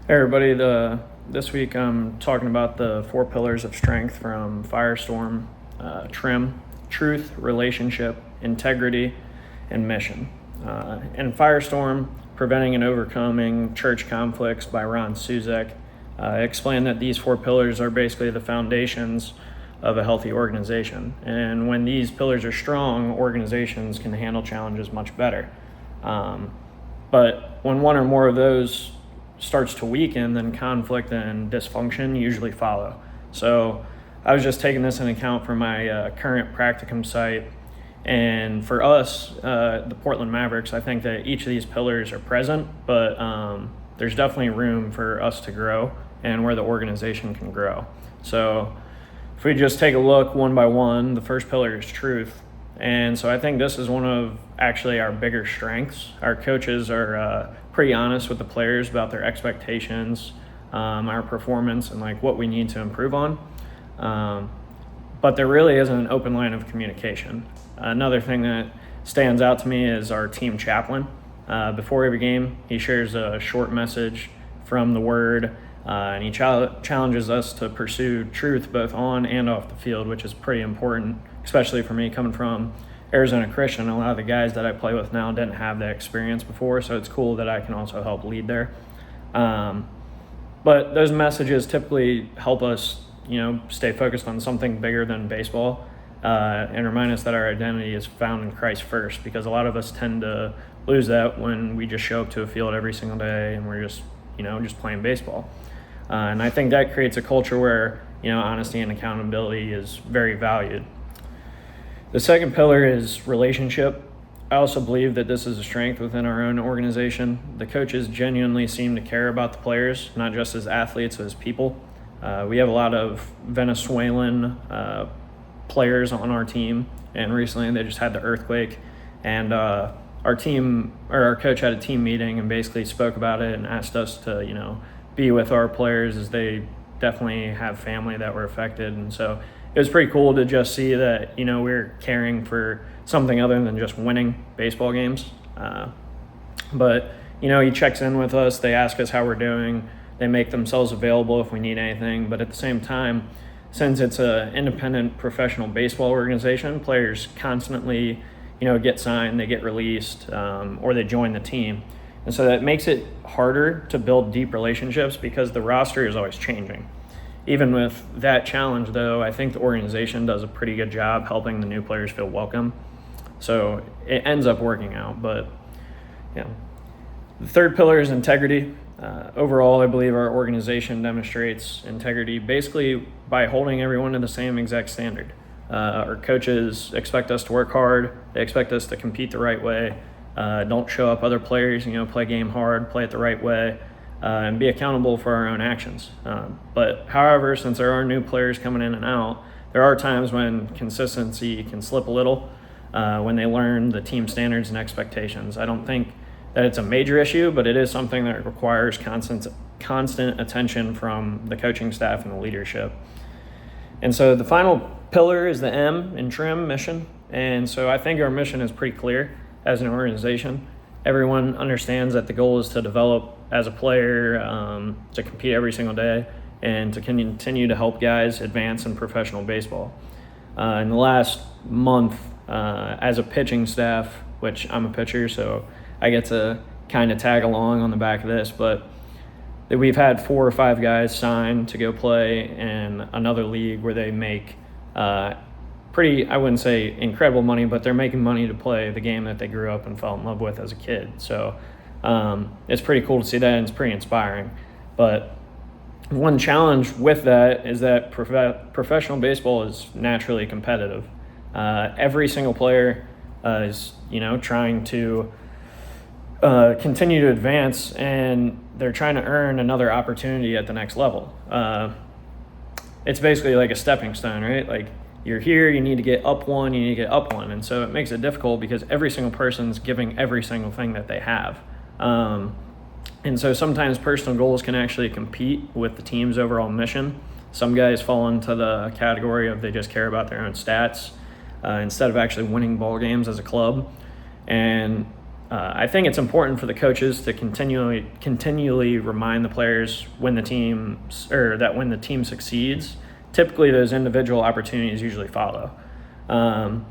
Hey everybody, this week I'm talking about the four pillars of strength from Firestorm: trim, truth, relationship, integrity, and mission. In Firestorm, Preventing and Overcoming Church Conflicts by Ron Suzek, explained that these four pillars are basically the foundations of a healthy organization. And when these pillars are strong, organizations can handle challenges much better. But when one or more of those starts to weaken, then conflict and dysfunction usually follow. So I was just taking this into account for my current practicum site. And for us, the Portland Mavericks, I think that each of these pillars are present, but there's definitely room for us to grow and where the organization can grow. So if we just take a look one by one, the first pillar is truth. And so I think this is one of actually our bigger strengths. Our coaches are pretty honest with the players about their expectations, our performance, and like what we need to improve on. But there really isn't an open line of communication. Another thing that stands out to me is our team chaplain. Before every game, he shares a short message from the Word, and he challenges us to pursue truth both on and off the field, which is pretty important, especially for me coming from Arizona Christian. A lot of the guys that I play with now didn't have that experience before, so it's cool that I can also help lead there. But those messages typically help us, stay focused on something bigger than baseball, and remind us that our identity is found in Christ first, because a lot of us tend to lose that when we just show up to a field every single day and we're just playing baseball. And I think that creates a culture where, honesty and accountability is very valued. The second pillar is relationship. I also believe that this is a strength within our own organization. The coaches genuinely seem to care about the players, not just as athletes, but as people. We have a lot of Venezuelan players on our team, and recently they just had the earthquake, and our coach had a team meeting and basically spoke about it and asked us to, be with our players, as they definitely have family that were affected. And so it was pretty cool to just see that, we're caring for something other than just winning baseball games. But he checks in with us. They ask us how we're doing. They make themselves available if we need anything. But at the same time, since it's an independent professional baseball organization, players constantly, get signed, they get released, or they join the team. And so that makes it harder to build deep relationships because the roster is always changing. Even with that challenge, though, I think the organization does a pretty good job helping the new players feel welcome. So it ends up working out. But the third pillar is integrity. Overall, I believe our organization demonstrates integrity basically by holding everyone to the same exact standard. Our coaches expect us to work hard. They expect us to compete the right way. Don't show up other players, play game hard, play it the right way, and be accountable for our own actions. But however, since there are new players coming in and out, there are times when consistency can slip a little when they learn the team standards and expectations. I don't think that it's a major issue, but it is something that requires constant attention from the coaching staff and the leadership. And so the final pillar is the M in trim, mission. And so I think our mission is pretty clear as an organization. Everyone understands that the goal is to develop as a player, to compete every single day, and to continue to help guys advance in professional baseball. In the last month, as a pitching staff, which I'm a pitcher, so I get to kind of tag along on the back of this, but we've had 4 or 5 guys sign to go play in another league where they make pretty, I wouldn't say incredible money, but they're making money to play the game that they grew up and fell in love with as a kid. So it's pretty cool to see that, and it's pretty inspiring. But one challenge with that is that professional baseball is naturally competitive. Every single player is, trying to continue to advance, and they're trying to earn another opportunity at the next level. It's basically like a stepping stone, right? Like, you're here, you need to get up one, you need to get up one. And so it makes it difficult because every single person's giving every single thing that they have. And so sometimes personal goals can actually compete with the team's overall mission. Some guys fall into the category of they just care about their own stats instead of actually winning ball games as a club. And I think it's important for the coaches to continually remind the players when the team succeeds. Typically, those individual opportunities usually follow. But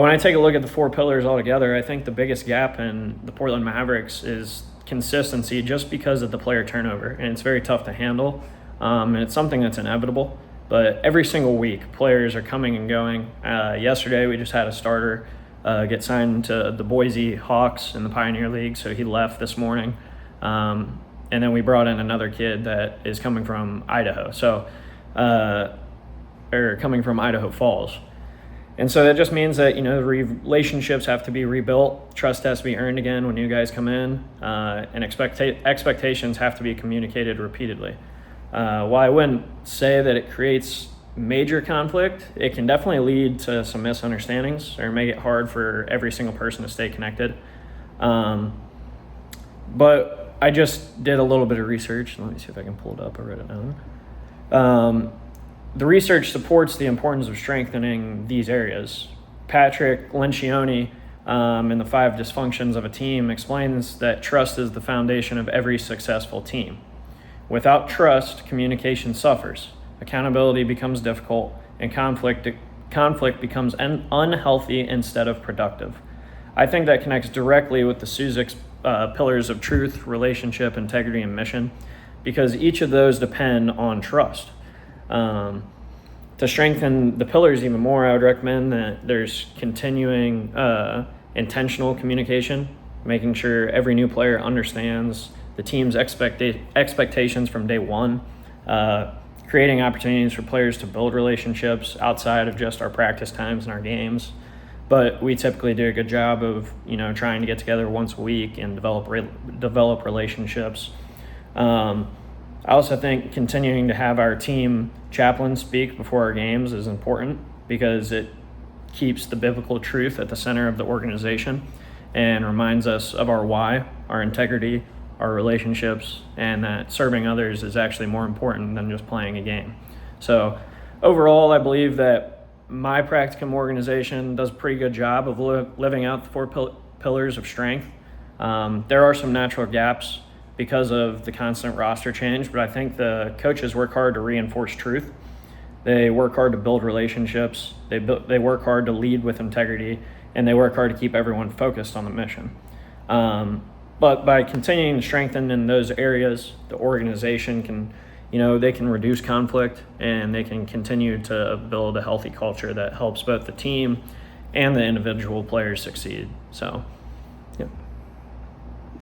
when I take a look at the 4 pillars altogether, I think the biggest gap in the Portland Mavericks is consistency, just because of the player turnover, and it's very tough to handle, and it's something that's inevitable. But every single week, players are coming and going. Yesterday, we just had a starter get signed to the Boise Hawks in the Pioneer League, so he left this morning. And then we brought in another kid that is coming from Idaho, coming from Idaho Falls. And so that just means that, the relationships have to be rebuilt, trust has to be earned again when new guys come in, and expectations have to be communicated repeatedly. While I wouldn't say that it creates major conflict, it can definitely lead to some misunderstandings or make it hard for every single person to stay connected. But I just did a little bit of research. Let me see if I can pull it up. I wrote it down. The research supports the importance of strengthening these areas. Patrick Lencioni, in the 5 dysfunctions of a team, explains that trust is the foundation of every successful team. Without trust, communication suffers, accountability becomes difficult, and conflict becomes unhealthy instead of productive. I think that connects directly with the Suzyk's pillars of truth, relationship, integrity, and mission, because each of those depend on trust. To strengthen the pillars even more, I would recommend that there's continuing intentional communication, making sure every new player understands the team's expectations from day one, creating opportunities for players to build relationships outside of just our practice times and our games. But we typically do a good job of, trying to get together once a week and develop relationships. I also think continuing to have our team chaplain speak before our games is important, because it keeps the biblical truth at the center of the organization and reminds us of our why, our integrity, our relationships, and that serving others is actually more important than just playing a game. So overall, I believe that my practicum organization does a pretty good job of living out the 4 pillars of strength. There are some natural gaps because of the constant roster change, but I think the coaches work hard to reinforce truth. They work hard to build relationships. They work hard to lead with integrity, and they work hard to keep everyone focused on the mission. But by continuing to strengthen in those areas, the organization can, they can reduce conflict, and they can continue to build a healthy culture that helps both the team and the individual players succeed. So